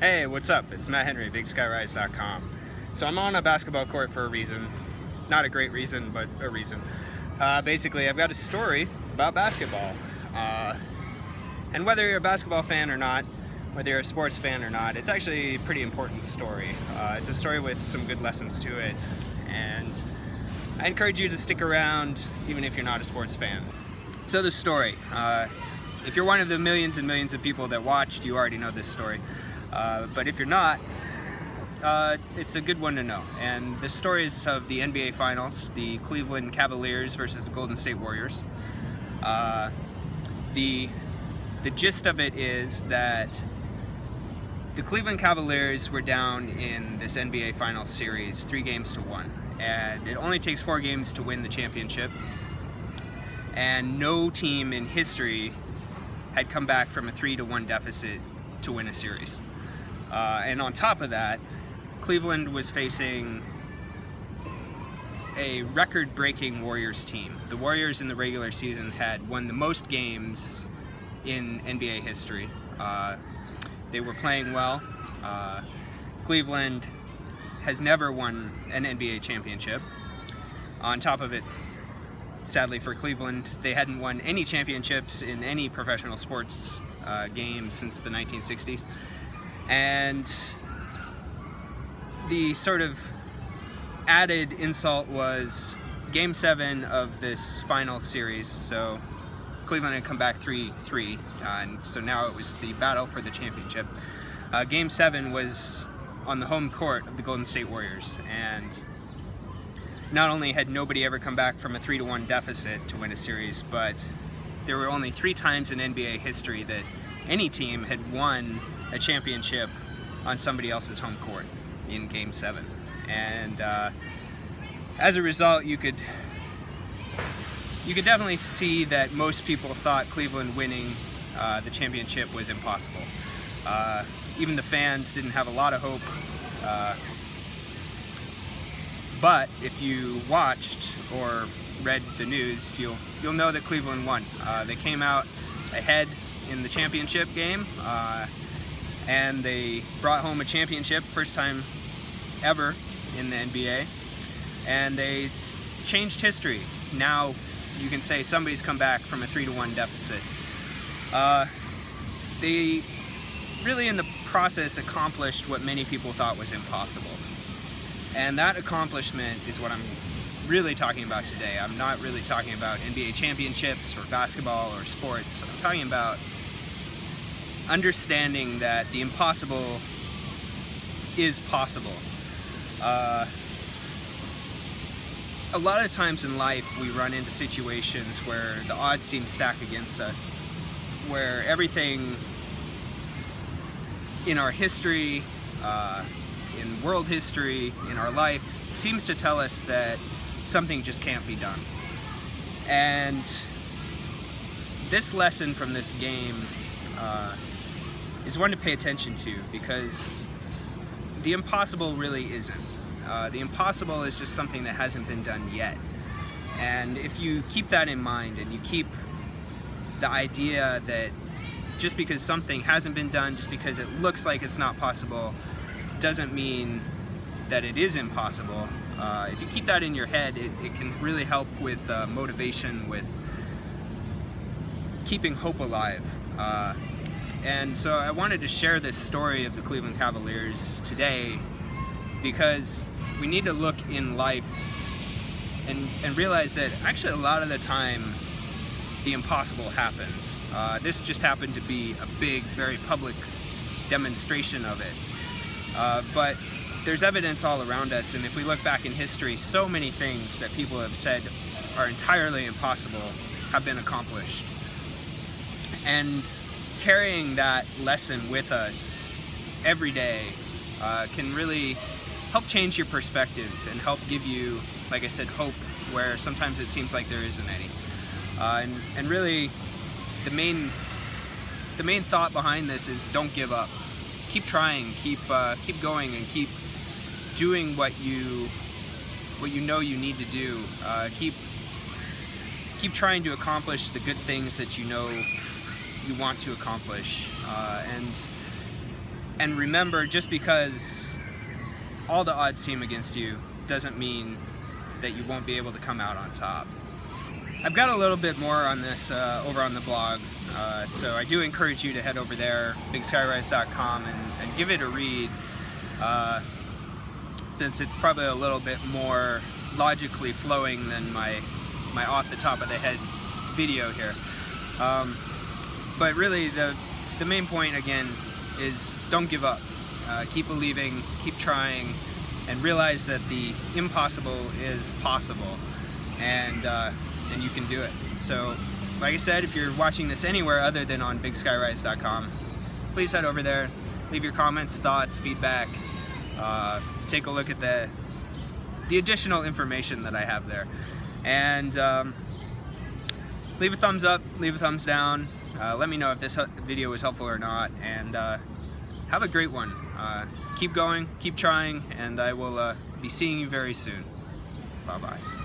Hey, what's up? It's Matt Henry, BigSkyRise.com. So I'm on a basketball court for a reason. Not a great reason, but a reason. Basically, I've got a story about basketball. And whether you're a basketball fan or not, whether you're a sports fan or not, it's actually a pretty important story. It's a story with some good lessons to it. And I encourage you to stick around even if you're not a sports fan. So the story. If you're one of the millions and millions of people that watched, you already know this story. But if you're not, it's a good one to know. And the story is of the NBA Finals, the Cleveland Cavaliers versus the Golden State Warriors. The gist of it is that the Cleveland Cavaliers were down in this NBA Finals series 3-1, and it only takes 4 games to win the championship. And no team in history had come back from a 3-1 deficit to win a series. And on top of that, Cleveland was facing a record-breaking Warriors team. The Warriors in the regular season had won the most games in NBA history. They were playing well. Cleveland has never won an NBA championship. On top of it, sadly for Cleveland, they hadn't won any championships in any professional sports game since the 1960s. And the sort of added insult was Game 7 of this final series. So Cleveland had come back 3-3, and so now it was the battle for the championship. Game 7 was on the home court of the Golden State Warriors, and not only had nobody ever come back from a 3-1 deficit to win a series, but there were only 3 times in NBA history that any team had won a championship on somebody else's home court in Game 7. And as a result, you could definitely see that most people thought Cleveland winning the championship was impossible. Even the fans didn't have a lot of hope. But if you watched or read the news, you'll know that Cleveland won. They came out ahead in the championship game, and they brought home a championship, first time ever in the NBA, and they changed history. Now you can say somebody's come back from a 3-1 deficit. They really in the process accomplished what many people thought was impossible. And that accomplishment is what I'm really talking about today. I'm not really talking about NBA championships or basketball or sports. I'm talking about understanding that the impossible is possible. A lot of times in life we run into situations where the odds seem stacked against us, where everything in our history, in world history, in our life, seems to tell us that something just can't be done. And this lesson from this game is one to pay attention to, because the impossible really isn't. The impossible is just something that hasn't been done yet. And if you keep that in mind, and you keep the idea that just because something hasn't been done, just because it looks like it's not possible, doesn't mean that it is impossible. If you keep that in your head, it can really help with motivation, with keeping hope alive. And so I wanted to share this story of the Cleveland Cavaliers today, because we need to look in life and realize that actually a lot of the time the impossible happens. This just happened to be a big, very public demonstration of it. But there's evidence all around us, and if we look back in history, so many things that people have said are entirely impossible have been accomplished. And carrying that lesson with us every day can really help change your perspective and help give you, like I said, hope where sometimes it seems like there isn't any. And really, the main thought behind this is don't give up. Keep trying, keep going, and keep doing what you know you need to do. Keep trying to accomplish the good things that you know you want to accomplish, And remember, just because all the odds seem against you doesn't mean that you won't be able to come out on top. I've got a little bit more on this over on the blog, so I do encourage you to head over there, BigSkyRise.com, and give it a read, since it's probably a little bit more logically flowing than my off the top of the head video here. But really the main point again is don't give up. Keep believing, keep trying, and realize that the impossible is possible, and you can do it. So like I said, if you're watching this anywhere other than on BigSkyRise.com, please head over there, leave your comments, thoughts, feedback, take a look at the additional information that I have there, and leave a thumbs up, leave a thumbs down, let me know if this video was helpful or not, and have a great one. Keep going, keep trying, and I will be seeing you very soon. Bye-bye.